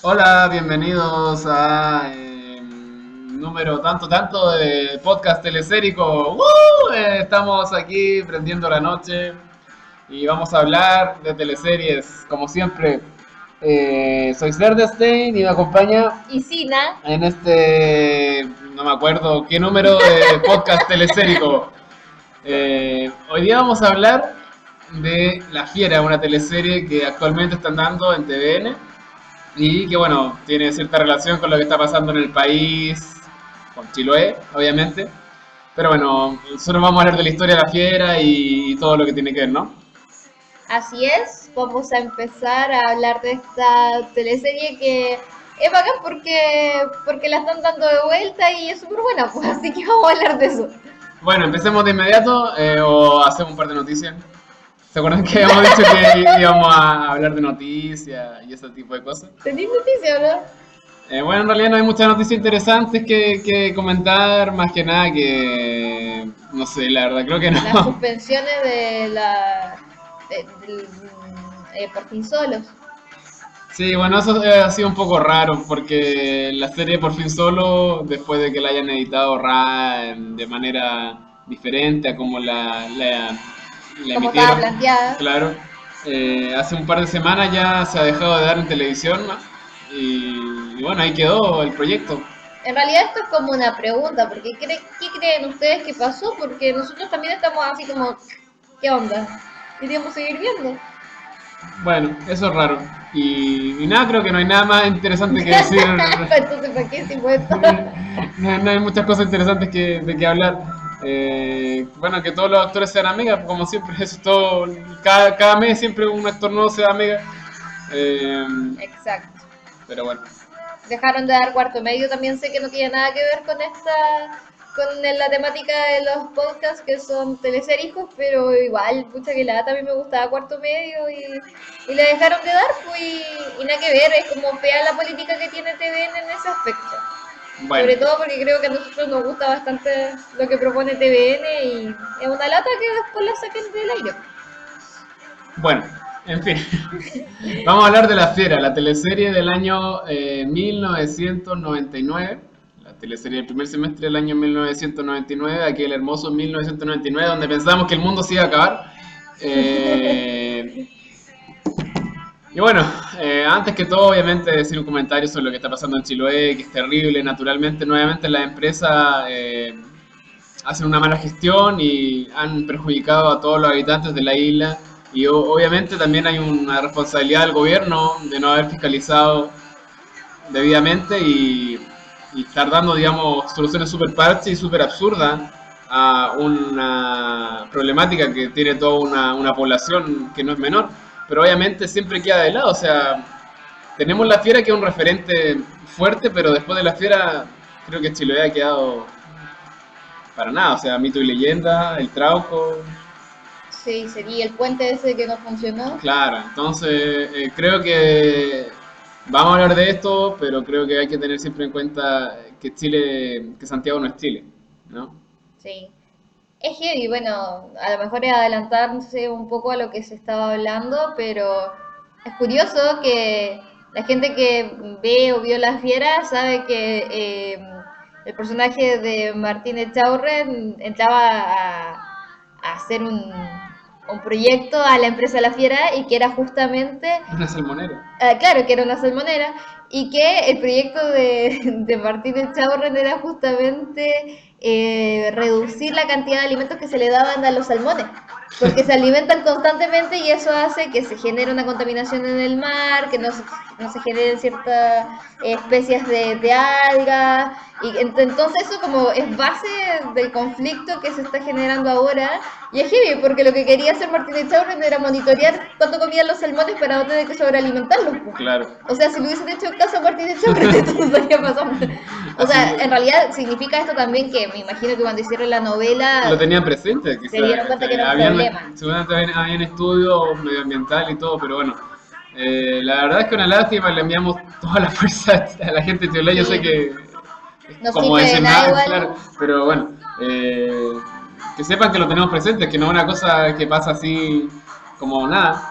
Hola, bienvenidos a número tanto de podcast telesérico. ¡Woo! Estamos aquí prendiendo la noche y vamos a hablar de teleseries, como siempre. Soy Cerdestein y me acompaña Y Sina, en no me acuerdo qué número de podcast telesérico. Hoy día vamos a hablar de La Fiera, una teleserie que actualmente están dando en TVN y que bueno, tiene cierta relación con lo que está pasando en el país, con Chiloé, obviamente. Pero bueno, nosotros vamos a hablar de la historia de la fiera y todo lo que tiene que ver, ¿no? así es, vamos a empezar a hablar de esta teleserie que es bacán porque la están dando de vuelta y es súper buena, pues así que vamos a hablar de eso. Bueno, empecemos de inmediato o hacemos un par de noticias. ¿Se acuerdan que habíamos dicho que íbamos a hablar de noticias y ese tipo de cosas? ¿Tenéis noticias, no? Bueno, en realidad no hay muchas noticias interesantes que comentar, más que nada que, no sé, la verdad creo que Las no. suspensiones de la del por fin solos. Sí, bueno, eso ha sido un poco raro porque la serie por fin solo, después de que la hayan editado de manera diferente a como la Como estaba emitieron, planteada. claro, hace un par de semanas ya se ha dejado de dar en televisión, ¿no? Y bueno, ahí quedó el proyecto. En realidad esto es como una pregunta, porque ¿qué creen ustedes que pasó? Porque nosotros también estamos así como, ¿qué onda? Queríamos seguir viendo. Bueno, eso es raro. Y nada, creo que no hay nada más interesante que decir. Entonces, ¿para qué si fue esto? No hay muchas cosas interesantes de que hablar. Bueno, que todos los actores sean amigas, como siempre, eso es todo. Cada mes siempre un actor nuevo sea amiga. Eh, Exacto. pero bueno. Dejaron de dar cuarto medio, también sé que no tiene nada que ver con la temática de los podcasts que son telesericos, pero igual, pucha que la también me gustaba cuarto medio y le dejaron de dar, pues, y nada que ver, es como fea la política que tiene TVN en ese aspecto. Bueno, Sobre todo porque creo que a nosotros nos gusta bastante lo que propone TVN y es una lata que después la saquen del aire. bueno, en fin. Vamos a hablar de La Fiera, la teleserie del año 1999. La teleserie del primer semestre del año 1999, aquel hermoso 1999 donde pensamos que el mundo se iba a acabar. Eh, y bueno, antes que todo, obviamente, decir un comentario sobre lo que está pasando en Chiloé, que es terrible. Naturalmente, nuevamente las empresas hacen una mala gestión y han perjudicado a todos los habitantes de la isla. Y obviamente también hay una responsabilidad del gobierno de no haber fiscalizado debidamente y estar dando, digamos, soluciones súper parches y súper absurdas a una problemática que tiene toda una población que no es menor, pero obviamente siempre queda de lado, o sea, tenemos la fiera que es un referente fuerte, pero después de la fiera creo que Chiloé ha quedado para nada, o sea, mito y leyenda, el Trauco, Sí, sería el puente ese que no funcionó. claro, entonces creo que vamos a hablar de esto, pero creo que hay que tener siempre en cuenta que Chile, que Santiago no es Chile, ¿no? Sí. Es heavy, bueno, a lo mejor es adelantarse un poco a lo que se estaba hablando, pero es curioso que la gente que ve o vio La Fiera sabe que el personaje de Martín Echaurren entraba a hacer un proyecto a la empresa La Fiera y que era justamente Una salmonera. claro, que era una salmonera, y que el proyecto de Martínez Chaurren era justamente reducir la cantidad de alimentos que se le daban a los salmones, porque se alimentan constantemente y eso hace que se genere una contaminación en el mar, que no se generen ciertas especies de algas, y entonces eso como es base del conflicto que se está generando ahora, y es heavy, porque lo que quería hacer Martínez Chaurren era monitorear cuánto comían los salmones para no tener que sobrealimentarlos, po. Claro. O sea, si le hubiesen hecho caso a Martínez Chaurren, esto no estaría pasando. O Así sea, en realidad significa esto también que me imagino que cuando hicieron la lo novela tenían presente, se dieron cuenta que era un habían, problema. seguramente habían estudios medioambiental y todo, pero bueno, la verdad es que una lástima, le enviamos toda la fuerza a la gente de Chile, yo sé Sí, que no como sirve de decir nada nada, igual. claro, pero bueno, que sepan que lo tenemos presente, que no es una cosa que pasa así como nada.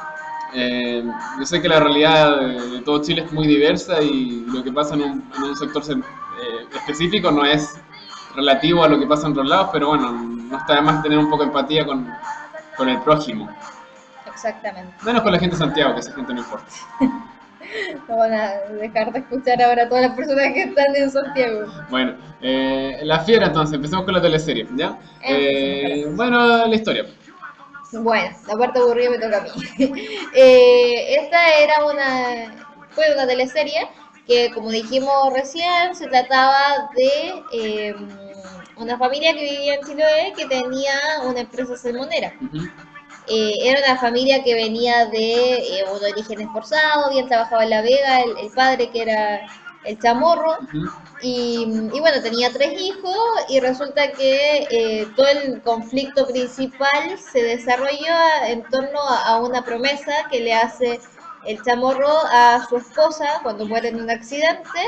Yo sé que la realidad de todo Chile es muy diversa y lo que pasa en un sector específico no es relativo a lo que pasa en otros lados, pero bueno, no está de más tener un poco de empatía con el prójimo. Exactamente. Menos con la gente de Santiago, que esa gente no importa. No van a dejar de escuchar ahora a todas las personas que están en Santiago. Bueno, La Fiera entonces, empecemos con la teleserie, ¿ya? Empecemos con la teleserie. Bueno, la historia. Bueno, la parte aburrida me toca a mí. Esta fue una teleserie que, como dijimos recién, se trataba de una familia que vivía en Chiloé que tenía una empresa salmonera. Ujú, Era una familia que venía de un origen esforzado, bien trabajado en La Vega, el padre que era el chamorro, ujú, y bueno, tenía 3 hijos y resulta que todo el conflicto principal se desarrolló en torno a una promesa que le hace el chamorro a su esposa cuando muere en un accidente,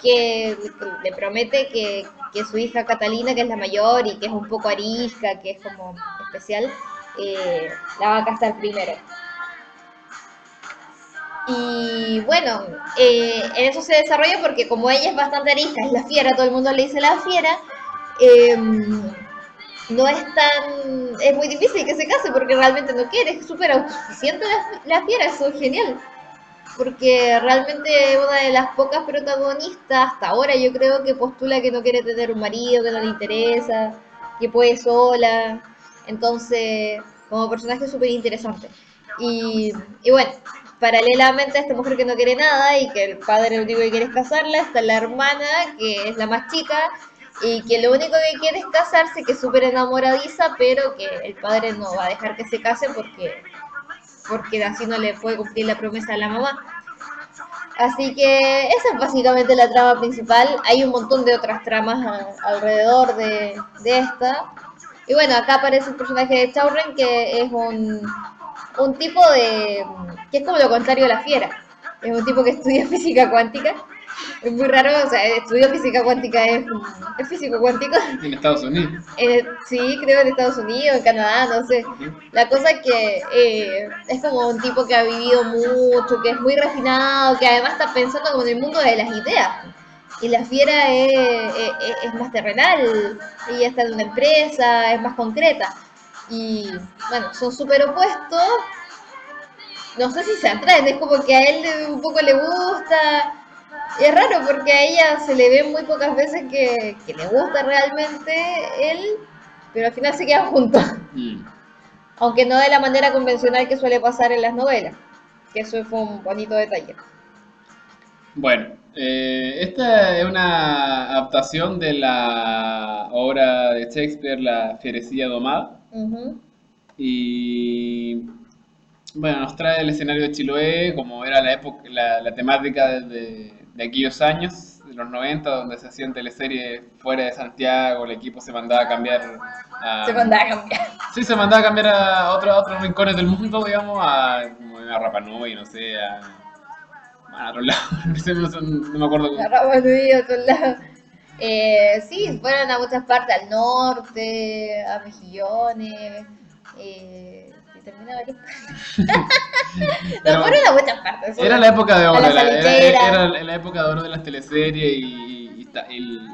que le promete que su hija Catalina, que es la mayor y que es un poco arisca, que es como especial, la va a casar primero. Y bueno, en eso se desarrolla porque como ella es bastante arisca, es la fiera, todo el mundo le dice la fiera, eh, no es tan... es muy difícil que se case porque realmente no quiere, es súper autosuficiente la fiera, eso es genial. Porque realmente una de las pocas protagonistas, hasta ahora yo creo que postula que no quiere tener un marido, que no le interesa, que puede sola. Entonces, como personaje súper interesante. Y bueno, paralelamente a esta mujer que no quiere nada y que el padre lo único que quiere es casarla, está la hermana, que es la más chica, y que lo único que quiere es casarse, que es súper enamoradiza, pero que el padre no va a dejar que se case porque así no le puede cumplir la promesa a la mamá. Así que esa es básicamente la trama principal. Hay un montón de otras tramas alrededor de esta. Y bueno, acá aparece el personaje de Chaurren, que es un tipo que es como lo contrario a la fiera. Es un tipo que estudia física cuántica. Es muy raro, o sea, estudio física cuántica, es físico cuántico. en Estados Unidos. Sí, creo en Estados Unidos, en Canadá, no sé. Ujú, La cosa es que es como un tipo que ha vivido mucho, que es muy refinado, que además está pensando como en el mundo de las ideas. Y la fiera es más terrenal, ella está en una empresa, es más concreta. Y bueno, son súper opuestos. No sé si se atraen, es como que a él un poco le gusta. Y es raro porque a ella se le ve muy pocas veces que le gusta realmente él, pero al final se quedan juntos. mm. Aunque no de la manera convencional que suele pasar en las novelas, que eso fue un bonito detalle. Bueno, esta es una adaptación de la obra de Shakespeare, La Fierecilla Domada. Ujú. Y bueno, nos trae el escenario de Chiloé, como era la época, la temática de aquellos años, de los 90, donde se hacían teleseries fuera de Santiago, el equipo se mandaba a cambiar Se a... mandaba a cambiar. Sí, se mandaba a cambiar a otros rincones del mundo, digamos, como a Rapa Nui, no sé, a otro lado, no, sé, no me acuerdo. La Rapa Nui a otro lado. Sí, fueron a muchas partes, al norte, a Mejillones, y terminaba aquí. No, Pero fueron a muchas partes. era la época de A oro, la era salitrera. la época de oro de las teleseries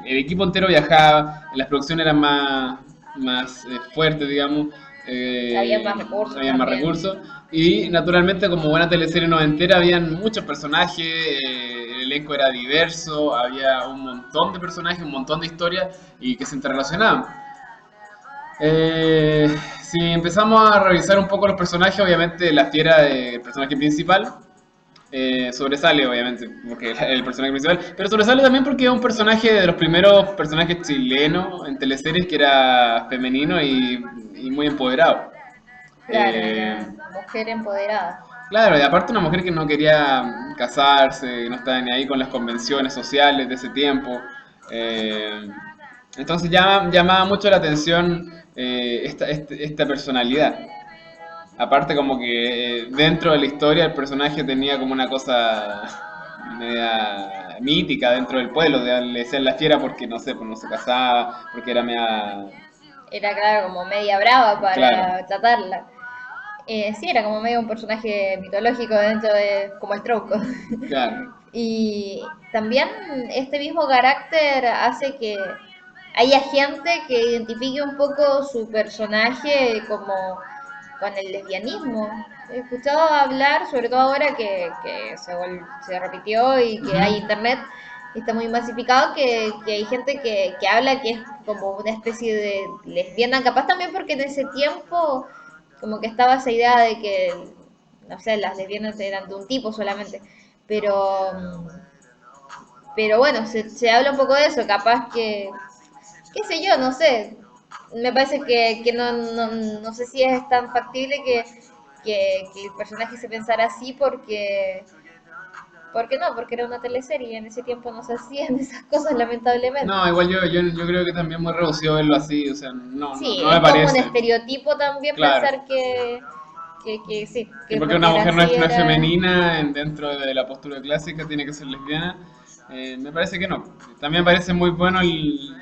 el equipo entero viajaba, las producciones eran más fuertes, digamos, Había más recursos había más también. recursos y naturalmente como buena teleserie noventera habían muchos personajes, el elenco era diverso, había un montón de personajes, un montón de historias y que se interrelacionaban. Si empezamos a revisar un poco los personajes, obviamente la fiera, el personaje principal, sobresale, obviamente, porque es el personaje principal, pero sobresale también porque es un personaje de los primeros personajes chilenos en teleseries que era femenino y muy empoderado. Claro, Eh, una mujer empoderada. claro, y aparte una mujer que no quería casarse, no estaba ni ahí con las convenciones sociales de ese tiempo. Eh, entonces llamaba mucho la atención esta personalidad. Aparte como que dentro de la historia el personaje tenía como una cosa media mítica dentro del pueblo, le decían la fiera porque no sé, pues no se casaba, porque era media... Era, claro, como media brava Claro. para tratarla. Sí, era como medio un personaje mitológico dentro de, como el tronco. Claro. Y también este mismo carácter hace que haya gente que identifique un poco su personaje como con el lesbianismo. He escuchado hablar, sobre todo ahora que se repitió y que hay Ujú. internet y está muy masificado, que hay gente que habla que es como una especie de lesbiana, capaz también porque en ese tiempo como que estaba esa idea de que, no sé, las lesbianas eran de un tipo solamente, pero, pero bueno, se habla un poco de eso, capaz que, qué sé yo, no sé, me parece que no sé si es tan factible que el personaje se pensara así porque no, porque era una teleserie y en ese tiempo no se hacían esas cosas lamentablemente. No, igual yo creo que también muy reducido verlo así, o sea, Sí, no me es como un parece. estereotipo también Claro. pensar que sí, Sí, que porque porque una era mujer así no es era... femenina dentro de la postura clásica, tiene que ser lesbiana. Me parece que no. También me parece muy bueno el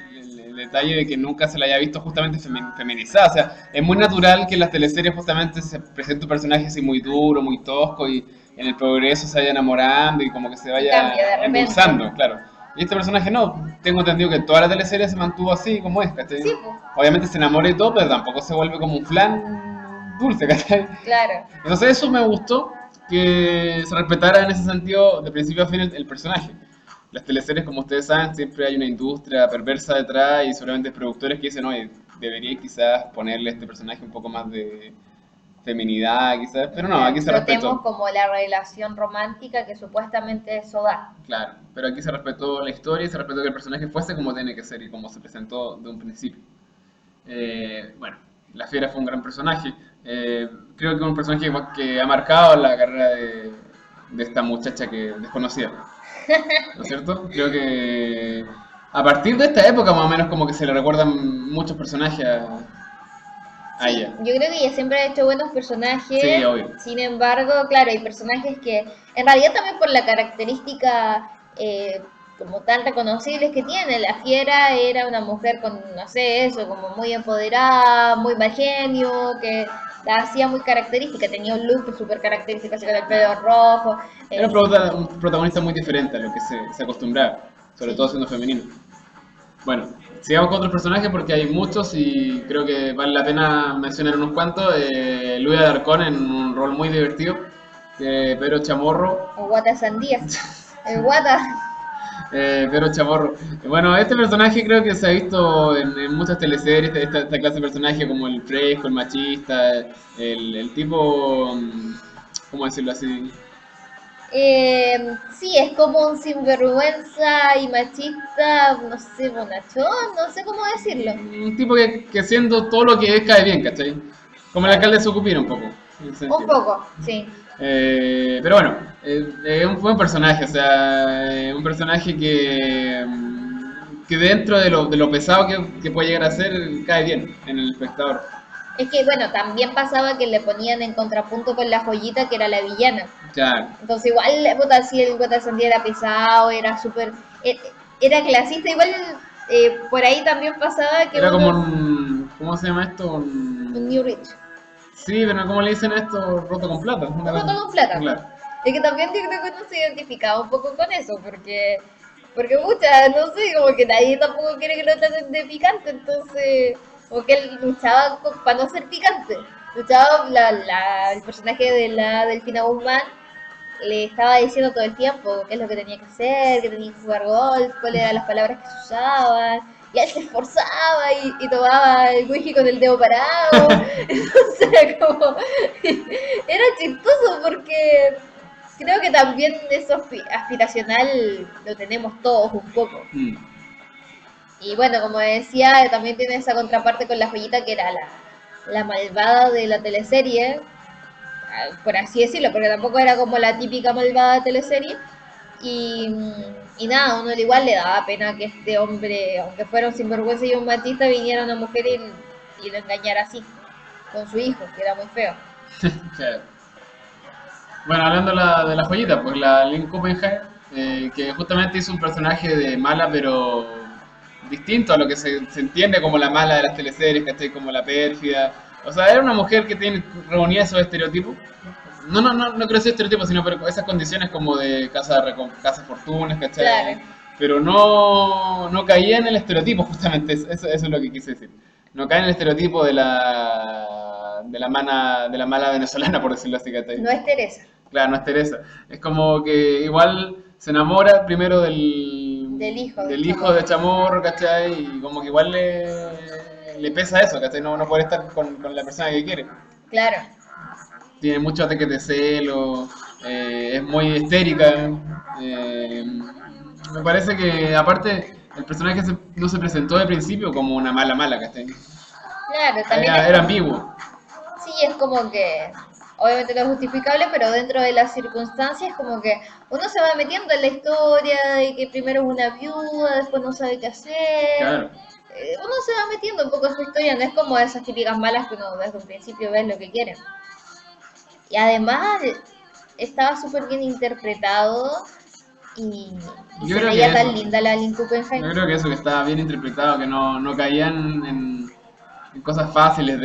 detalle de que nunca se la haya visto justamente feminizada. O sea, es muy natural que en las teleseries justamente se presente un personaje así muy duro, muy tosco y en el progreso se vaya enamorando y como que se Y cambia de vaya repente. endulzando, claro. Y este personaje no, tengo entendido que toda la teleserie se mantuvo así como es, ¿cachai? Sí, pues, Obviamente se enamora y todo, pero tampoco se vuelve como un flan dulce, ¿cachai? claro. Entonces eso me gustó, que se respetara en ese sentido de principio a fin el personaje. Las teleseries, como ustedes saben, siempre hay una industria perversa detrás y seguramente productores que dicen, oye, debería quizás ponerle a este personaje un poco más de feminidad, quizás, pero no, La aquí se explotemos respetó. como la relación romántica que supuestamente eso da. Claro, pero aquí se respetó la historia y se respetó que el personaje fuese como tiene que ser y como se presentó de un principio. Bueno, la Fiera fue un gran personaje. Creo que un personaje que ha marcado la carrera de esta muchacha que desconocida, ¿no es cierto? Creo que a partir de esta época más o menos como que se le recuerdan muchos personajes a Sí, ella. yo creo que ella siempre ha hecho buenos Sí, personajes, obvio. sin embargo, claro, hay personajes que, en realidad también por la característica como tan reconocibles que tiene, la Fiera era una mujer con, no sé, eso, como muy empoderada, muy mal genio, que la hacía muy característica, tenía un look súper característico, así con el pelo Claro. rojo, Era eh, un protagonista muy diferente a lo que se acostumbraba, sobre todo sí. siendo femenino. Bueno, sigamos con otros personajes porque hay muchos y creo que vale la pena mencionar unos cuantos. Luis Alarcón en un rol muy divertido. Pedro Chamorro. O Guata Sandía, el Guata, Pedro Chamorro. Bueno, este personaje creo que se ha visto en muchas teleseries, esta clase de personaje como el fresco, el machista, el tipo, ¿cómo decirlo así? sí, es como un sinvergüenza y machista, no sé, bonachón, no sé cómo decirlo. Un tipo que siendo todo lo que es cae bien, ¿cachai? Como el Claro. alcalde de Sucupira un poco, en ese Un sentido. poco, sí. Pero bueno, es un buen personaje, o sea, un personaje que dentro de lo pesado que puede llegar a ser, cae bien en el espectador. Es que, bueno, también pasaba que le ponían en contrapunto con la joyita que era la villana. Claro, Entonces, igual, puta, si el Guata Sandía era pesado, era súper. Era clasista, igual por ahí también pasaba que era como uno. un, ¿cómo se llama esto? Un New Rich. Sí, pero ¿cómo le dicen a esto? Roto con plata, una Un cosa. roto con plata. Claro. Es que también yo creo que uno se identificaba un poco con eso, porque mucha, no sé, como que nadie tampoco quiere que lo traten de picante, entonces, como que él luchaba para no ser picante. Luchaba el personaje de la Delfina Guzmán, le estaba diciendo todo el tiempo qué es lo que tenía que hacer, que tenía que jugar golf, cuáles eran las palabras que se usaban. Y él se esforzaba y tomaba el whisky con el dedo parado. Entonces era como... Era chistoso porque creo que también eso aspiracional lo tenemos todos un poco. Mm. Y bueno, como decía, también tiene esa contraparte con la joyita que era la malvada de la teleserie, por así decirlo, porque tampoco era como la típica malvada teleserie. Y, y nada, uno igual le daba pena que este hombre, aunque fuera un sinvergüenza y un machista, viniera una mujer y lo engañara así, con su hijo, que era muy feo. Claro. Bueno, hablando de la joyita, pues la Lynn Copenhagen, que justamente hizo un personaje de mala, pero distinto a lo que se entiende como la mala de las teleseries, ¿cachai? Como la pérfida. O sea, era una mujer que reunía esos estereotipos. No creo ser estereotipos, sino pero esas condiciones como de casa fortunas, ¿cachai? Claro. Pero no caía en el estereotipo, justamente, eso es lo que quise decir. No cae en el estereotipo de la mala venezolana, por decirlo así, ¿cachai? No es Teresa. Claro, no es Teresa. Es como que igual se enamora primero Del hijo de Chamorro. Chamorro, ¿cachai? Y como que igual le pesa eso, ¿cachai? No poder estar con la persona que quiere. Claro. Tiene muchos ataques de celo, es muy histérica. eh, Me parece que aparte el personaje no se presentó de principio como una mala, ¿cachai? Claro, también es Era como, ambiguo. sí, es como que, obviamente no es justificable, pero dentro de las circunstancias, como que uno se va metiendo en la historia de que primero es una viuda, después no sabe qué hacer. Claro, Uno se va metiendo un poco en su historia, no es como esas típicas malas que uno desde un principio ve lo que quiere. Y además estaba súper bien interpretado y yo se creo que veía eso. tan linda la Lynn Yo Kuppenheim. creo que eso, que estaba bien interpretado, que no caían en cosas fáciles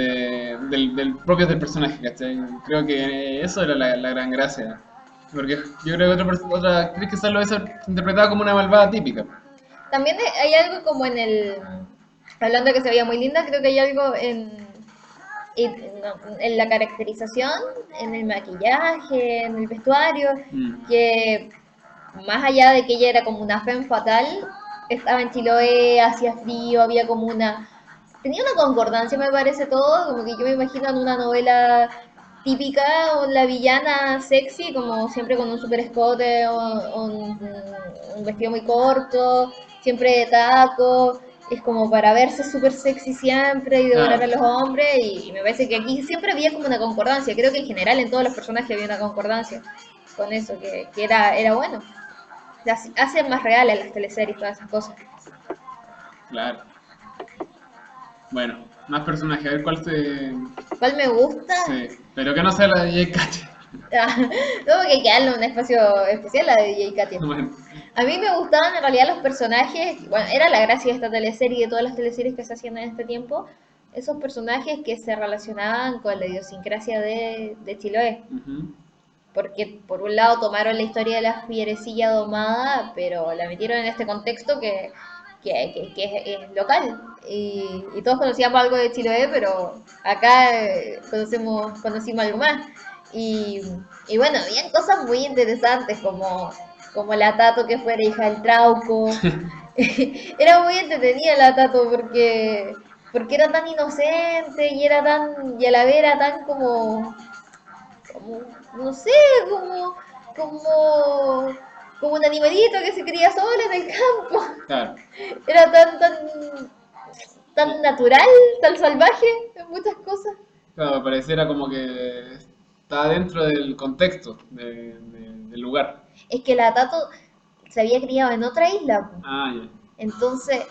propios del personaje, ¿cachai? Creo que eso era la gran gracia. Porque yo creo que otra actriz que lo hizo interpretada como una malvada típica. También hay algo como en el, hablando de que se veía muy linda, creo que hay algo en la caracterización, en el maquillaje, en el vestuario, Mm. que más allá de que ella era como una femme fatal, estaba en Chiloé, hacía frío, había como una... Tenía una concordancia, me parece todo, como que yo me imagino en una novela típica, o la villana sexy, como siempre con un super escote, o un vestido muy corto, siempre de taco, es como para verse súper sexy siempre y devorar a Ah, los hombres, y me parece que aquí siempre había como una concordancia, creo que en general en todos los personajes había una concordancia con eso, que era bueno. Hacen más reales las teleseries, todas esas cosas. claro. Bueno, más personajes, a ver cuál se... ¿Cuál me gusta? Sí, pero que no sea la de Jake Cache. Ah, no, porque hay que darle un espacio especial a DJ Katia. Bueno, A mí me gustaban en realidad los personajes, bueno, era la gracia de esta teleserie y de todas las teleseries que se hacían en este tiempo, esos personajes que se relacionaban con la idiosincrasia de Chiloé. ujú, Porque por un lado tomaron la historia de la fierecilla domada, pero la metieron en este contexto que es local. Y todos conocíamos algo de Chiloé, pero acá conocimos algo más. Y, y bueno, habían cosas muy interesantes como la Tato que fuera hija del Trauco. Era muy entretenida la Tato porque era tan inocente y a la vez era tan como, no sé, como, como, como un animalito que se cría solo en el campo. claro. Era tan natural, tan salvaje en muchas cosas. Claro, pareciera como que está dentro del contexto del lugar. Es que la Tato se había criado en otra isla, po. Ah, ya. Entonces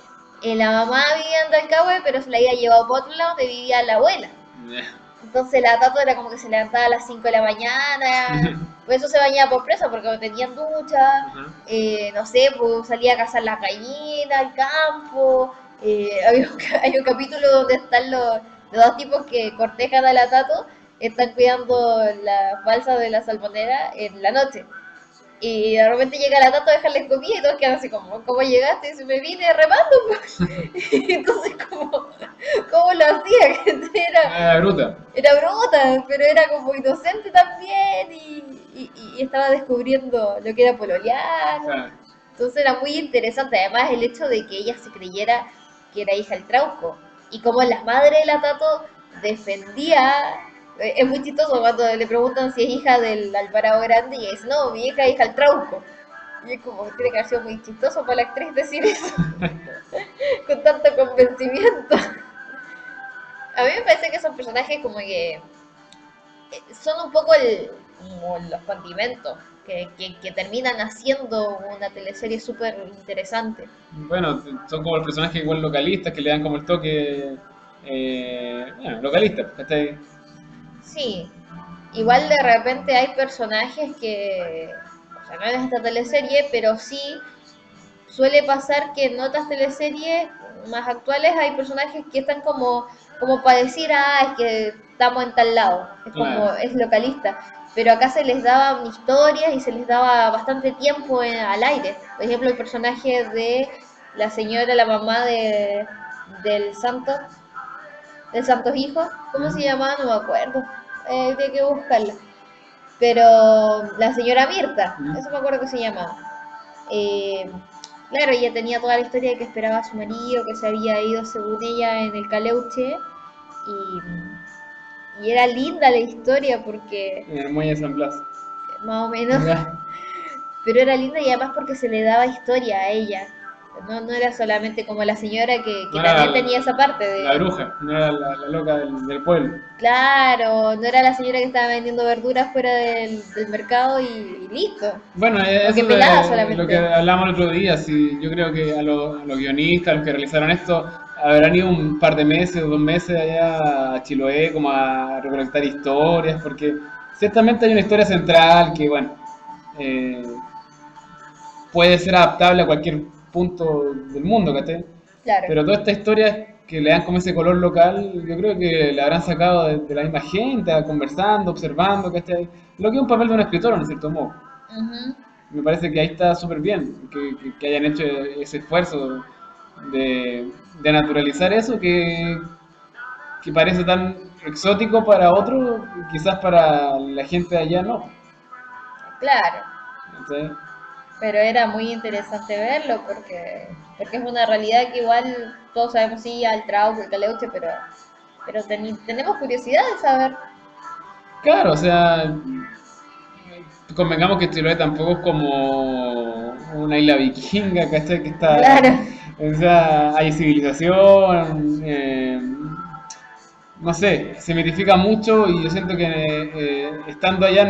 la mamá vivía en Talcahué, pero se la había llevado por otro lado donde vivía la abuela. Ya. Entonces la Tato era como que se levantaba a las 5 de la mañana, por eso se bañaba por presa, porque no tenían ducha, Ajá. no sé, pues salía a cazar las gallinas al campo, hay un capítulo donde están los dos tipos que cortejan a la Tato, están cuidando la balsa de la salmonera en la noche. Y de repente llega la Tato a dejarles comida y todos quedan así como, ¿cómo llegaste? Y dice, me vine remando, pues. Entonces, ¿cómo lo hacía? Ah, bruta. Era bruta, pero era como inocente también y estaba descubriendo lo que era pololear. Ah, Entonces era muy interesante, además el hecho de que ella se creyera que era hija del Trauco y como la madre de la Tato defendía, es muy chistoso cuando le preguntan si es hija del Alvarado Grande y ella dice, no, mi hija es hija del Trauco. Y es como, tiene que haber sido muy chistoso para la actriz decir eso, con tanto convencimiento. A mí me parece que esos personajes como que son un poco como los condimentos que terminan haciendo una teleserie súper interesante. bueno, son como los personajes igual localistas que le dan como el toque. Bueno, localistas, ¿cachai? Sí, igual de repente hay personajes que, o sea, no es esta teleserie, pero sí suele pasar que en otras teleseries más actuales hay personajes que están como como para decir, es que estamos en tal lado, es como, Claro. es localista. Pero acá se les daban historias y se les daba bastante tiempo al aire. Por ejemplo, el personaje de la señora, la mamá del santo, del Santos Hijo, ¿cómo se ¿Mm? llamaba? No me acuerdo. Hay que buscarla. Pero la señora Mirta, ¿Mm? eso me acuerdo que se llamaba. Eh, claro, ella tenía toda la historia de que esperaba a su marido, que se había ido según ella en el Caleuche. Y era linda la historia porque, En el muelle de San Blas. más o menos, Ya. pero era linda y además porque se le daba historia a ella. No, no era solamente como la señora No que era también tenía esa parte la de, bruja, no era la loca del pueblo. claro, no era la señora que estaba vendiendo verduras fuera del mercado y listo. Bueno, O que eso pelaba de lo que solamente. hablamos el otro día, sí, yo creo que a los guionistas, a los que realizaron esto, habrán ido un par de meses o 2 meses allá a Chiloé como a recolectar historias, porque ciertamente hay una historia central que, bueno, eh, puede ser adaptable a cualquier punto del mundo, ¿cachai? Claro, Pero todas estas historias que le dan como ese color local, yo creo que le habrán sacado de la misma gente, conversando, observando, ¿cachai? Lo que es un papel de un escritor, en cierto modo. ujú, Me parece que ahí está súper bien que hayan hecho ese esfuerzo de naturalizar eso que parece tan exótico para otros, quizás para la gente de allá no. claro. ¿Cachai? Pero era muy interesante verlo porque es una realidad que igual todos sabemos sí al Trauco, el Caleuche, pero tenemos curiosidad de saber. Claro, o sea, convengamos que Chiloé tampoco es como una isla vikinga, ¿cachai? Que está, Claro, o sea, hay civilización, no sé, se mitifica mucho y yo siento que estando allá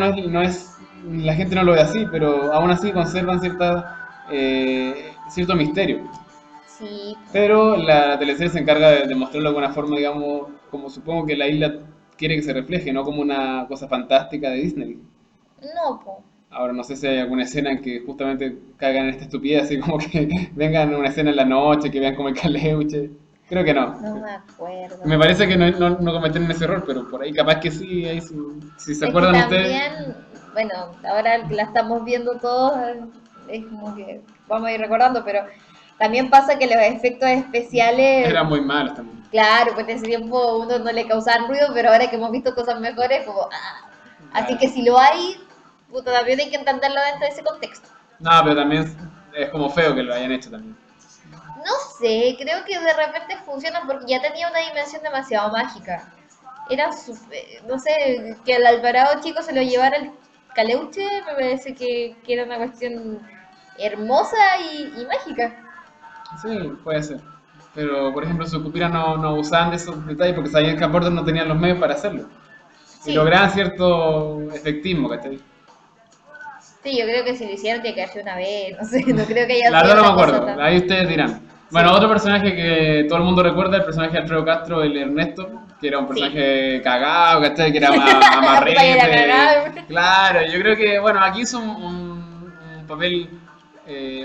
la gente no lo ve así, pero aún así conservan cierto misterio. sí, Pero la teleserie se encarga de mostrarlo de alguna forma, digamos, como supongo que la isla quiere que se refleje, no como una cosa fantástica de Disney. no, po, Ahora no sé si hay alguna escena en que justamente caigan en esta estupidez, así como que vengan una escena en la noche, que vean como el caleuche. Creo que no. no me acuerdo. Me parece que no cometieron ese error, pero por ahí capaz que sí, ahí si se Es que acuerdan ustedes, también, bueno, ahora que la estamos viendo todos, es como que vamos a ir recordando, pero también pasa que los efectos especiales, era muy malo también. claro, pues en ese tiempo uno no le causaban ruido, pero ahora que hemos visto cosas mejores, como, así Claro. que si lo hay, puta, también hay que entenderlo dentro de ese contexto. No, pero también es como feo que lo hayan hecho también. No sé, creo que de repente funciona porque ya tenía una dimensión demasiado mágica. Era, no sé, que al Alvarado chico se lo llevara el Caleuche, me parece que era una cuestión hermosa y mágica. Sí, puede ser. Pero, por ejemplo, Sucupira no abusaban de esos detalles porque sabían que a bordo no tenían los medios para hacerlo. Y Sí, lograban cierto efectismo, ¿cachai? sí, yo creo que si lo hicieron tiene que haber sido una vez, no sé, no creo que haya La sido verdad no me una cosa acuerdo, tan... ahí ustedes dirán. Bueno, Sí, otro personaje que todo el mundo recuerda, el personaje de Alfredo Castro, el Ernesto, que era un sí. personaje cagado, ¿cachai? Que era La puta que era amarrete. cagada. Claro, yo creo que, bueno, aquí hizo un papel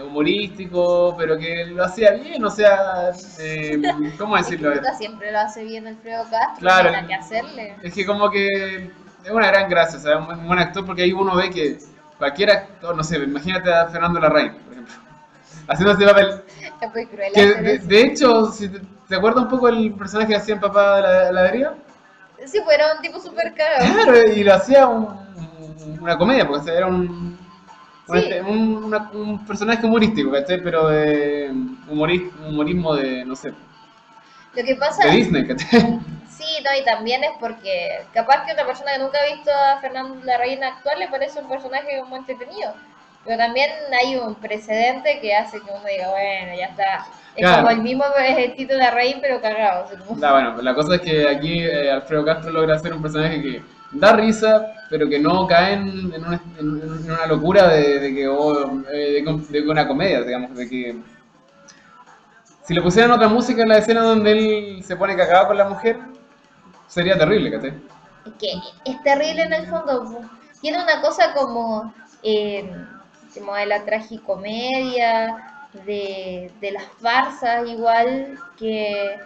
humorístico, pero que lo hacía bien, o sea, ¿cómo Es que decirlo? A ver, puta siempre lo hace bien Alfredo Castro, no hay claro, nada que hacerle. es que como que es una gran gracia, o sea, un buen actor porque ahí uno ve que cualquier actor, no sé, imagínate a Fernando Larraín, por ejemplo, haciendo ese papel. Es muy cruel Que hacer eso. de hecho, si te acuerdas un poco el personaje que hacía en Papá de la heladería, Si fuera un tipo súper cagado. claro, y lo hacía una comedia, porque o sea, era Sí, un personaje humorístico, ¿cachai? Pero de humorismo de, no sé, lo que de pasa, Disney, ¿cachai? sí, no, y también es porque capaz que otra persona que nunca ha visto a Fernando Larraín actual le parece un personaje como entretenido. Pero también hay un precedente que hace que uno diga, bueno, ya está. Es como el Claro. mismo Tito Larraín, pero cagado. Así como... Bueno, pues la cosa es que aquí Alfredo Castro logra hacer un personaje que da risa, pero que no cae en una locura de que de una comedia, digamos, de que si le pusieran otra música en la escena donde él se pone cagado con la mujer, sería terrible, ¿cachai? Es que es terrible en el fondo. Po. Tiene una cosa eh, como de la tragicomedia, de las farsas igual, que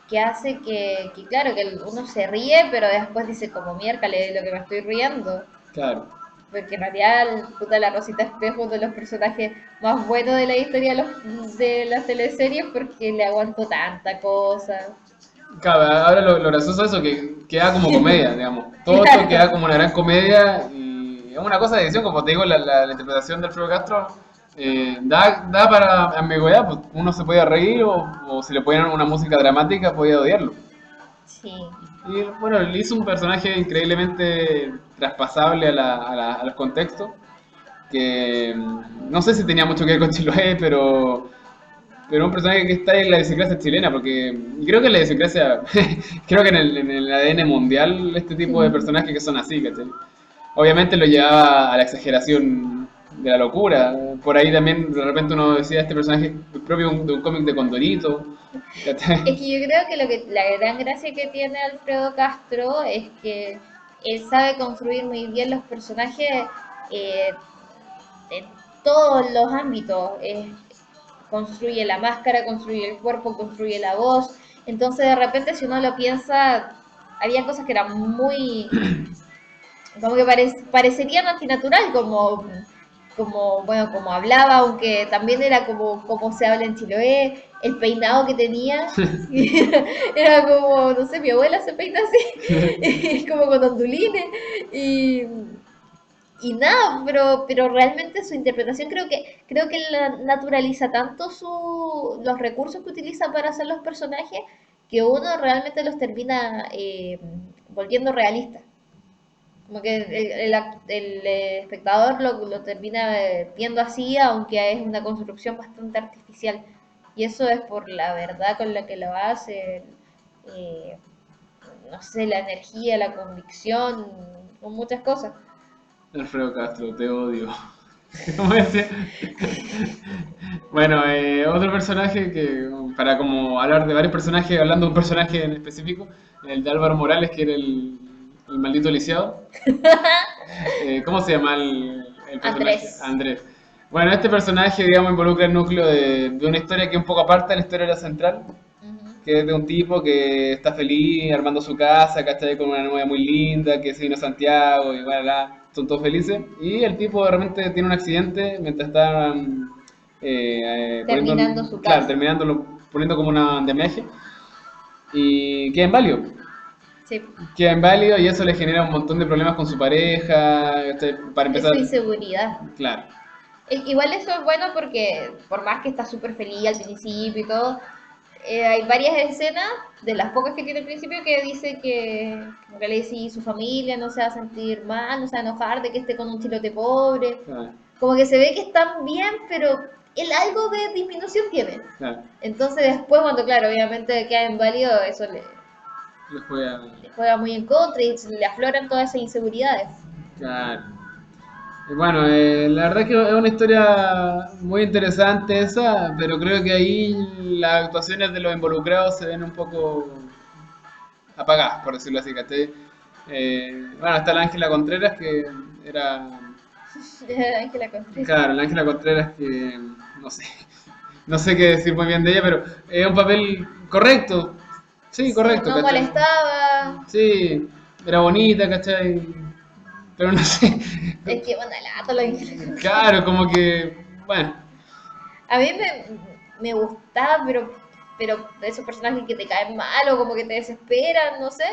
que hace que, claro, que uno se ríe, pero después dice como miércoles de lo que me estoy riendo. Claro. Porque en realidad, puta, la Rosita Espejo es uno de los personajes más buenos de la historia de las teleseries porque le aguantó tanta cosa. Claro, ahora lo gracioso es eso, que queda como comedia, digamos. Todo esto queda como una gran comedia y es una cosa de edición, como te digo, la interpretación de Alfredo Castro da para ambigüedad, pues uno se puede reír o si le ponen una música dramática podía odiarlo. Sí. Y bueno, le hizo un personaje increíblemente traspasable a los contextos, que no sé si tenía mucho que ver con Chiloé, pero un personaje que está en la idiosincrasia chilena, porque creo que en la idiosincrasia, creo que en el ADN mundial, este tipo de personajes que son así, ¿cachai? Obviamente lo llevaba a la exageración de la locura. Por ahí también de repente uno decía este personaje es propio de un cómic de Condorito, Es ¿cachai? que yo creo que la gran gracia que tiene Alfredo Castro es que él sabe construir muy bien los personajes eh, en todos los ámbitos. Construye la máscara, construye el cuerpo, construye la voz. Entonces, de repente, si uno lo piensa, había cosas que eran muy, como que parecerían antinatural, bueno, como hablaba, aunque también era como se habla en Chiloé, el peinado que tenía, era como, no sé, mi abuela se peina así, como con ondulines, y, y nada, pero realmente su interpretación creo que naturaliza tanto los recursos que utiliza para hacer los personajes que uno realmente los termina volviendo realistas. Como que el espectador lo termina viendo así, aunque es una construcción bastante artificial. Y eso es por la verdad con la que lo hace, eh, no sé, la energía, la convicción, con muchas cosas. Alfredo Castro, te odio. ¿Cómo decía? Bueno, otro personaje que, para como hablar de varios personajes, hablando de un personaje en específico, el de Álvaro Morales, que era el maldito lisiado. ¿Cómo se llama el personaje? Andrés. Andrés. Bueno, este personaje, digamos, involucra el núcleo de una historia que es un poco aparte de la historia de la central, Ujú. que es de un tipo que está feliz armando su casa, ¿cachai? Con una novia muy linda, que se vino a Santiago y bueno, son todos felices. Y el tipo de repente tiene un accidente mientras está poniendo, Terminando su claro, casa. terminándolo, poniendo como una andamiaje y queda inválido. Sí. Queda inválido y eso le genera un montón de problemas con su pareja, ¿cachai? Para empezar, Esa inseguridad. claro, Igual eso es bueno porque por más que está súper feliz al principio y todo, hay varias escenas de las pocas que tiene al principio que dice que, como que le dice y su familia no se va a sentir mal, no se va a enojar de que esté con un chilote pobre. claro, Como que se ve que están bien, pero él algo de disminución tiene. claro. Entonces después cuando, claro, obviamente queda inválido, eso Le juega, le juega muy en contra y le afloran todas esas inseguridades. claro. Y bueno, la verdad que es una historia muy interesante esa, pero creo que ahí las actuaciones de los involucrados se ven un poco apagadas, por decirlo así, ¿cachai? Bueno, está la Ángela Contreras, que era, Ángela Contreras. claro, la Ángela Contreras que, no sé, no sé qué decir muy bien de ella, pero es un papel correcto, sí, Sí, correcto, no ¿cachai? molestaba. Sí, era bonita, ¿cachai? Pero no sé, Es que, bueno, lata la Ángela Contreras. claro, como que, bueno, A mí me gustaba, pero de esos personajes que te caen mal o como que te desesperan, no sé.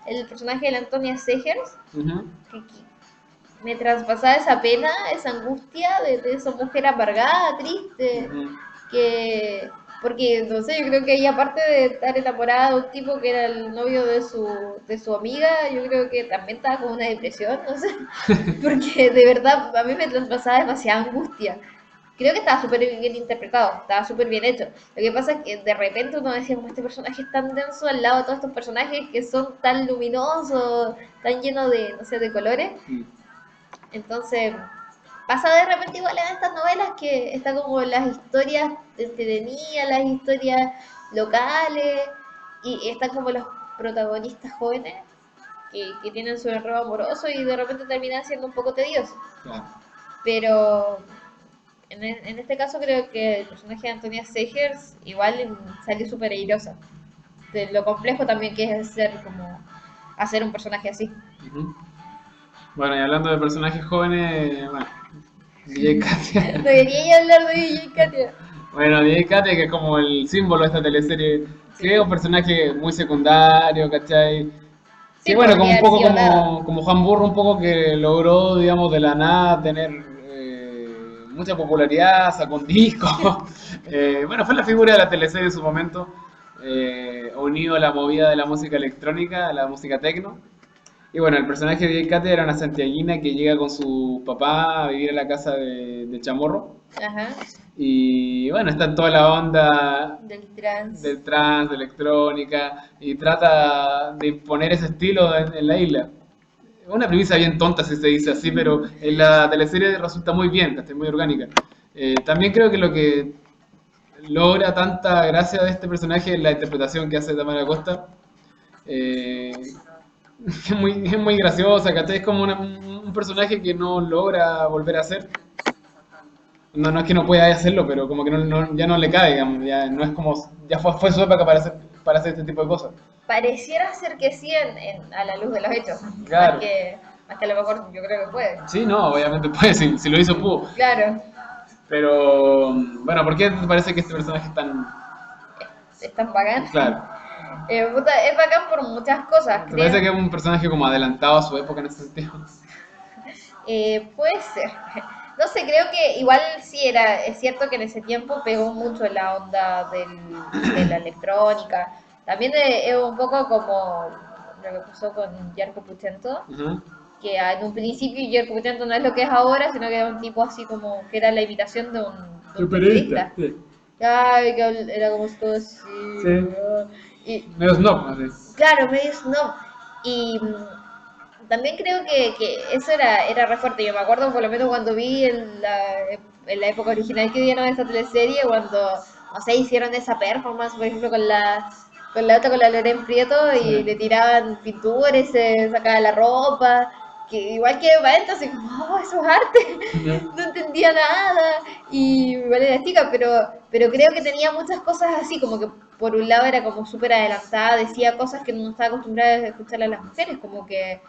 El personaje de la Antonia Segers, ujú, que me traspasaba esa pena, esa angustia de esa mujer amargada, triste, ujú, que, porque, no sé, yo creo que ella aparte de estar enamorada de un tipo que era el novio de su amiga, yo creo que también estaba con una depresión, no sé, porque de verdad a mí me traspasaba demasiada angustia. Creo que estaba súper bien interpretado, estaba súper bien hecho. Lo que pasa es que de repente uno decía, como este personaje es tan denso al lado de todos estos personajes que son tan luminosos, tan llenos de, no sé, de colores. mm, Entonces, pasa de repente igual en estas novelas que está como las historias entretenidas, las historias locales, y están como los protagonistas jóvenes que tienen su enredo amoroso y de repente terminan siendo un poco tediosos. claro. Pero en este caso creo que el personaje de Antonia Segers igual salió súper airosa. de lo complejo también que es hacer un personaje así. Ujú. Bueno, y hablando de personajes jóvenes, bueno, DJ Katia. Debería hablar de DJ Katia. Bueno, DJ Katia, que es como el símbolo de esta teleserie, que es Sí. un personaje muy secundario, ¿cachai? Sí, Que bueno, como un podría haber poco sido nada. como Juan Burro, un poco que logró, digamos, de la nada tener mucha popularidad, sacó un disco. Bueno, fue la figura de la teleserie en su momento, unido a la movida de la música electrónica, a la música techno. Y bueno, el personaje de Kate era una santiaguina que llega con su papá a vivir a la casa de Chamorro. Ajá. Y bueno, está en toda la onda Del trans. del trance, de electrónica, y trata de imponer ese estilo en la isla. Una premisa bien tonta si se dice así, pero en la teleserie resulta muy bien, está muy orgánica. También creo que lo que logra tanta gracia de este personaje es la interpretación que hace Tamara Costa. Eh, es muy graciosa, ¿cachai? Es como un personaje que no logra volver a ser. No, no es que no pueda hacerlo, pero como que ya no le cae, digamos, ya no es como, ya fue su época para hacer este tipo de cosas. Pareciera ser que sí a la luz de los hechos. Claro. Más que a lo mejor yo creo que puede. Sí, no, obviamente puede, si lo hizo pudo. Claro. Pero, bueno, ¿por qué te parece que este personaje es tan, Es tan bacán. claro? Es bacán por muchas cosas, ¿Te parece creo. que es un personaje como adelantado a su época en ese sentido? Puede ser. No sé, creo que igual sí es cierto que en ese tiempo pegó mucho la onda de la electrónica. También es un poco como lo que pasó con Jarko Puchento, Ujú. que en un principio Jarko Puchento no es lo que es ahora, sino que era un tipo así como que era la imitación de un periodista. Sí. Ay, que era como todo así. Sí. Y Medio snob, así. claro, medio snob. Y también creo que eso era re fuerte. Yo me acuerdo por lo menos cuando vi en la época original que dieron esta teleserie, cuando, no sé, hicieron esa performance, por ejemplo, con la Loren Prieto, y Sí. le tiraban pintura y se sacaba la ropa. Que igual que para entonces, como, oh, eso es arte, no entendía nada, y igual era chica, pero creo que tenía muchas cosas así, como que por un lado era como súper adelantada, decía cosas que no estaba acostumbrada a escucharle a las mujeres, como que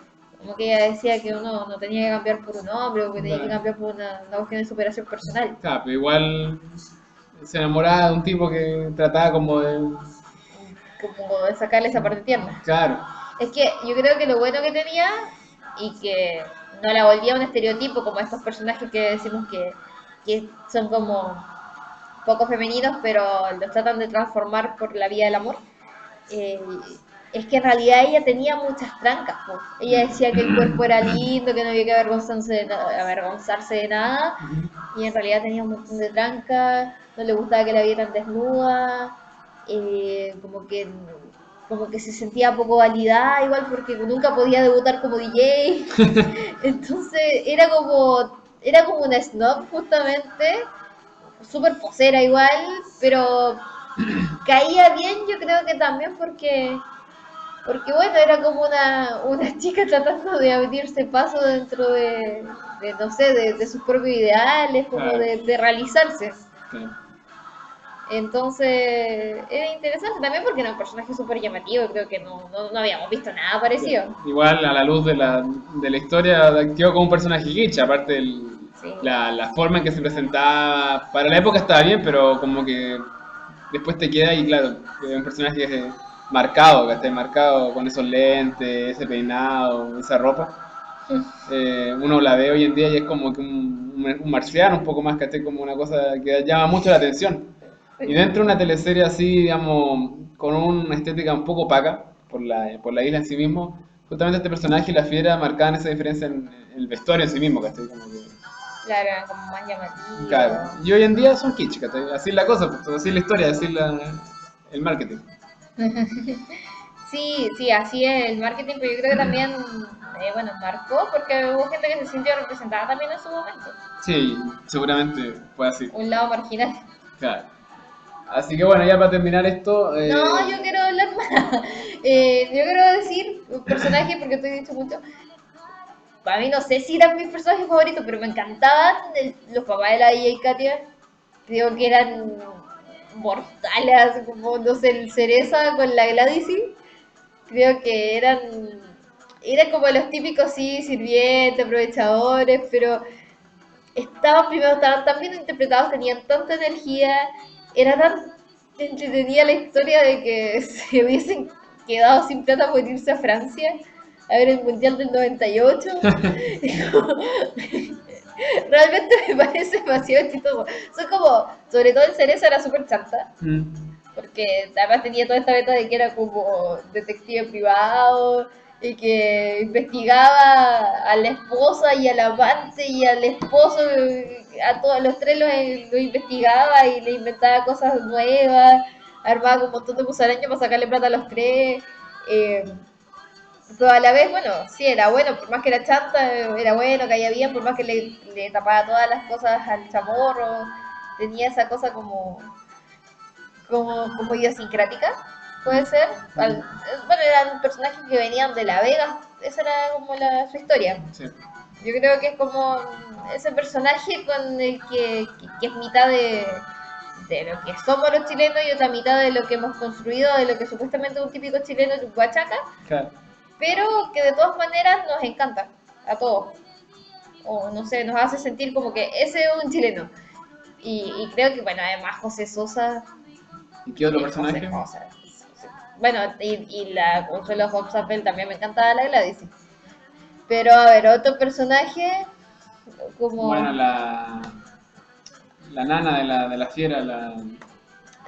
ella decía que uno no tenía que cambiar por un hombre, o que tenía que Claro. cambiar por una cuestión de superación personal. Claro, pero igual se enamoraba de un tipo que trataba como de... Como de sacarle esa parte tierna. Claro, Es que yo creo que lo bueno que tenía y que no la volvía un estereotipo como estos personajes que decimos que son como poco femeninos, pero los tratan de transformar por la vía del amor. eh, es que en realidad ella tenía muchas trancas, po. Ella decía que el cuerpo era lindo, que no había que avergonzarse de nada, y en realidad tenía un montón de trancas, no le gustaba que la vieran desnuda, como que se sentía poco validada igual porque nunca podía debutar como DJ. Entonces era como una snob justamente, súper posera igual, pero caía bien, yo creo que también porque bueno, era como una chica tratando de abrirse paso dentro de no sé, de sus propios ideales, como claro, de realizarse. claro. Entonces, era interesante también porque era un personaje súper llamativo, creo que no habíamos visto nada parecido. Igual a la luz de la historia quedó como un personaje kitsch, aparte Sí. la forma en que se presentaba, para la época estaba bien, pero como que después te queda y claro, es un personaje marcado, que esté marcado con esos lentes, ese peinado, esa ropa. Uno la ve hoy en día y es como que un marciano un poco más, que esté como una cosa que llama mucho la atención. Y dentro de una teleserie así, digamos, con una estética un poco opaca por la isla en sí mismo, justamente este personaje y la fiera marcaban esa diferencia en el vestuario en sí mismo, ¿cachai? Como que, Claro, era como más llamativo. claro. Y hoy en día son kitsch, ¿cachai? Así es la cosa, pues, así es la historia, así es el marketing. Sí, sí, así es el marketing, pero yo creo que también, bueno, marcó porque hubo gente que se sintió representada también en su momento. Sí, seguramente fue así, Un lado marginal. claro. Así que bueno, ya para terminar esto, No, yo quiero hablar más. Yo quiero decir un personaje, porque te he dicho mucho. Para mí no sé si eran mis personajes favoritos, pero me encantaban los papás de la DJ Katia. Digo que eran mortales, así como, no sé, el Cereza con la Gladys, creo que eran como los típicos, sí, sirvientes, aprovechadores, pero estaban tan bien interpretados, tenían tanta energía, era tan entretenida la historia de que se hubiesen quedado sin plata por irse a Francia a ver el Mundial del 98. Realmente me parece demasiado chistoso. Son como, sobre todo el Cerezo era súper chanta, porque además tenía toda esta beta de que era como detective privado y que investigaba a la esposa y al amante y al esposo, a todos los tres los investigaba y le inventaba cosas nuevas, armaba como un montón de musarañas para sacarle plata a los tres. eh, pero a la vez, bueno, sí, era bueno, por más que era chanta, era bueno, caía bien, por más que le tapaba todas las cosas al chamorro, tenía esa cosa como idiosincrática, puede ser. Bueno, eran personajes que venían de La Vega, esa era como su historia. Sí. Yo creo que es como ese personaje con el que es mitad de lo que somos los chilenos y otra mitad de lo que hemos construido, de lo que supuestamente un típico chileno es Huachaca, Claro. pero que de todas maneras nos encanta a todos. O no sé, nos hace sentir como que ese es un chileno. Y creo que, bueno, además José Sosa. ¿Y qué otro José personaje? Sosa. Bueno, y la Consuelo Hopsapel también me encantaba la Gladys. Pero a ver, otro personaje como Bueno, la nana de la fiera,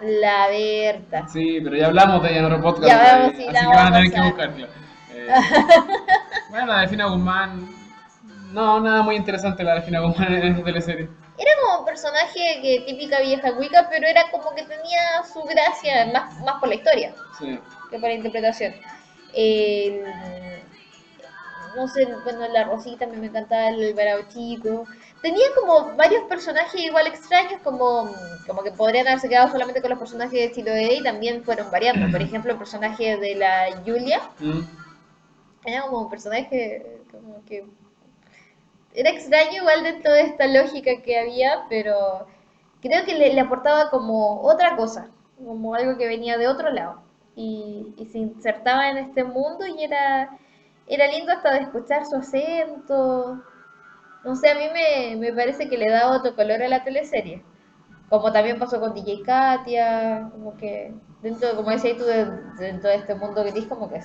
la Berta. Sí, pero ya hablamos de ella en otro podcast, Ya vamos, sí, así la que van a tener vamos que a... buscarla. Bueno, la Delfina Guzmán, no, nada muy interesante la Delfina Guzmán en esta teleserie. Era como un personaje que típica vieja cuica, pero era como que tenía su gracia, más por la historia Sí. que por la interpretación. El- no sé, bueno, la Rosita también me encantaba, el Bravo Chico. Tenía como varios personajes igual extraños, como que podrían haberse quedado solamente con los personajes de Chiloé y también fueron variando. Por ejemplo, el personaje de la Julia Mm. era como un personaje como que era extraño igual dentro de esta lógica que había, pero creo que le aportaba como otra cosa, como algo que venía de otro lado. Y se insertaba en este mundo y era lindo hasta de escuchar su acento. No sé, a mí me parece que le da otro color a la teleserie. Como también pasó con DJ Katia, como que dentro, como decías tú, dentro de este mundo gris, como que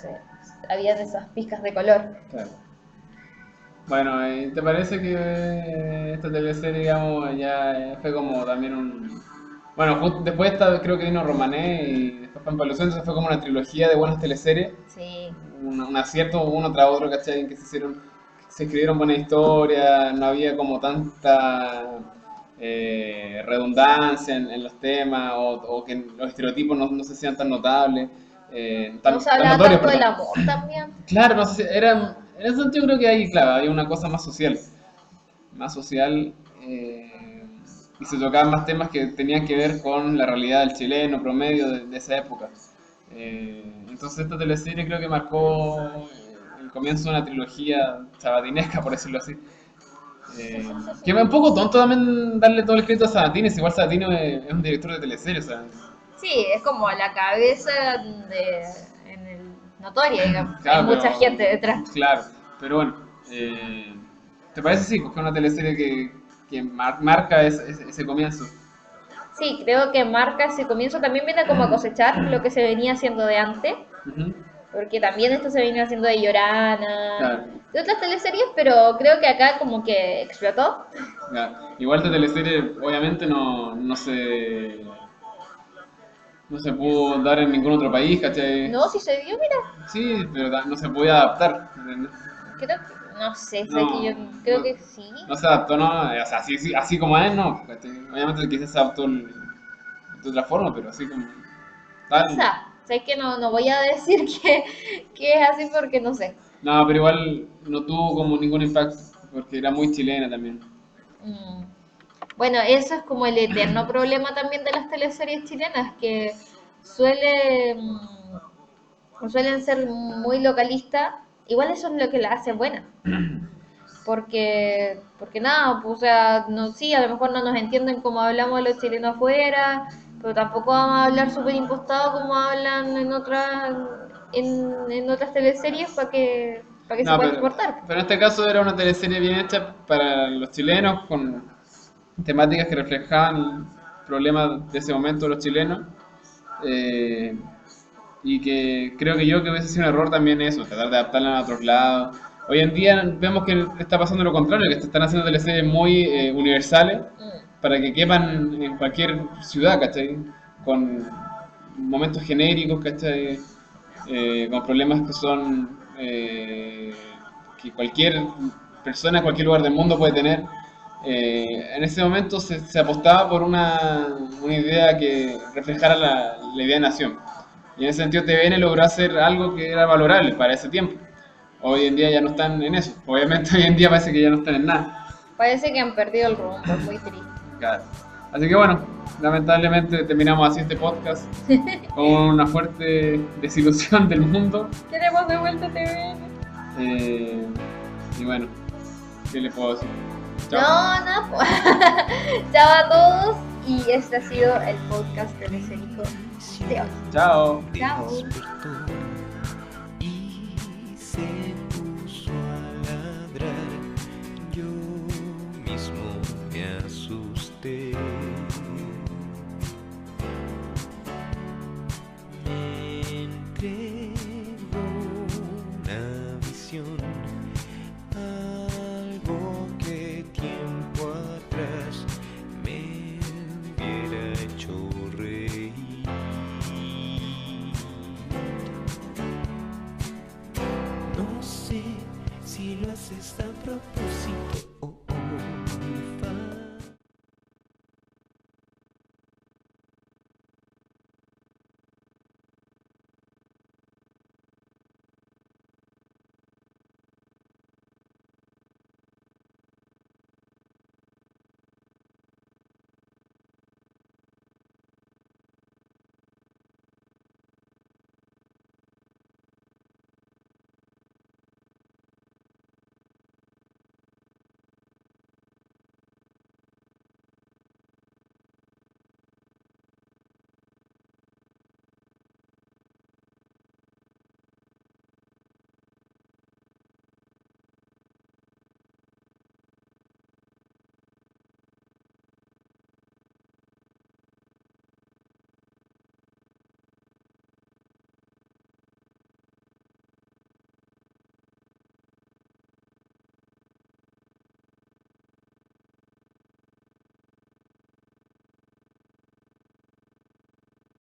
habían esas pizcas de color. Claro. Bueno, ¿te parece que esta teleserie, digamos, ya fue como también un... Bueno, después de esta creo que vino Romané y después Pampa Lucero, entonces fue como una trilogía de buenas teleseries, Sí. un acierto uno tras otro, ¿cachai? En que se escribieron buenas historias, no había como tanta redundancia en los temas o que los estereotipos no se hacían tan notables, No se tan hablaba notorios, tanto del perdón. amor también. Claro, no sé, eran, en ese sentido creo que hay, claro, hay una cosa más social, y se tocaban más temas que tenían que ver con la realidad del chileno promedio de esa época. Entonces esta teleserie creo que marcó el comienzo de una trilogía sabatinesca, por decirlo así. Que es un poco tonto también darle todo el crédito a Sabatini, si igual Sabatini es un director de teleseries, o sea, Sí, es como la cabeza en el notoria, digamos. Hay claro, mucha pero, gente detrás. claro, pero bueno, ¿te parece sí? Porque es una teleserie que marca ese comienzo. Sí, creo que marca ese comienzo. También viene como a cosechar lo que se venía haciendo de antes. Ujú. Porque también esto se venía haciendo de Llorana, Claro, de otras teleseries, pero creo que acá como que explotó. claro. Igual esta teleserie obviamente no se pudo dar en ningún otro país, ¿cachai? No, si se dio, mira, Sí, pero no se podía adaptar, ¿entendés? creo que, no sé, sé que yo No, creo no, que sí. no se adaptó, ¿no? O sea, así como es, no, ¿cachai? Obviamente quizás se adaptó de otra forma, pero así como tal. Quizá, sé que no voy a decir que es así porque no sé. No, pero igual no tuvo como ningún impacto, porque era muy chilena también. Mm. Bueno, eso es como el eterno problema también de las teleseries chilenas, que suelen, suelen ser muy localistas. Igual eso es lo que la hace buena. Porque nada, pues, o sea, no, sí, a lo mejor no nos entienden como hablamos los chilenos afuera, pero tampoco vamos a hablar súper impostado como hablan en otras teleseries para que se No, pueda exportar. pero en este caso era una teleserie bien hecha para los chilenos, con temáticas que reflejaban problemas de ese momento de los chilenos. eh, y que creo que hubiese sido un error también eso, tratar de adaptarla a otros lados. Hoy en día vemos que está pasando lo contrario, que se están haciendo teleseries muy universales para que quepan en cualquier ciudad, ¿cachai? Con momentos genéricos, ¿cachai? Con problemas que son que cualquier persona en cualquier lugar del mundo puede tener. En ese momento se apostaba por una idea que reflejara la idea de nación. Y en ese sentido TVN logró hacer algo que era valorable para ese tiempo. Hoy en día ya no están en eso. Obviamente hoy en día parece que ya no están en nada. Parece que han perdido el rumbo, es muy triste. Claro. Así que bueno, lamentablemente terminamos así este podcast con una fuerte desilusión del mundo. Queremos de vuelta TVN. Y bueno, ¿qué le puedo decir? No, pues. Chao a todos y este ha sido el podcast de Meserico de hoy. Chao. Chao. Y se puso a ladrar, yo mismo me asusté. Me entregó una visión, algo que tiempo atrás me hubiera hecho reír. No sé si lo haces a propósito o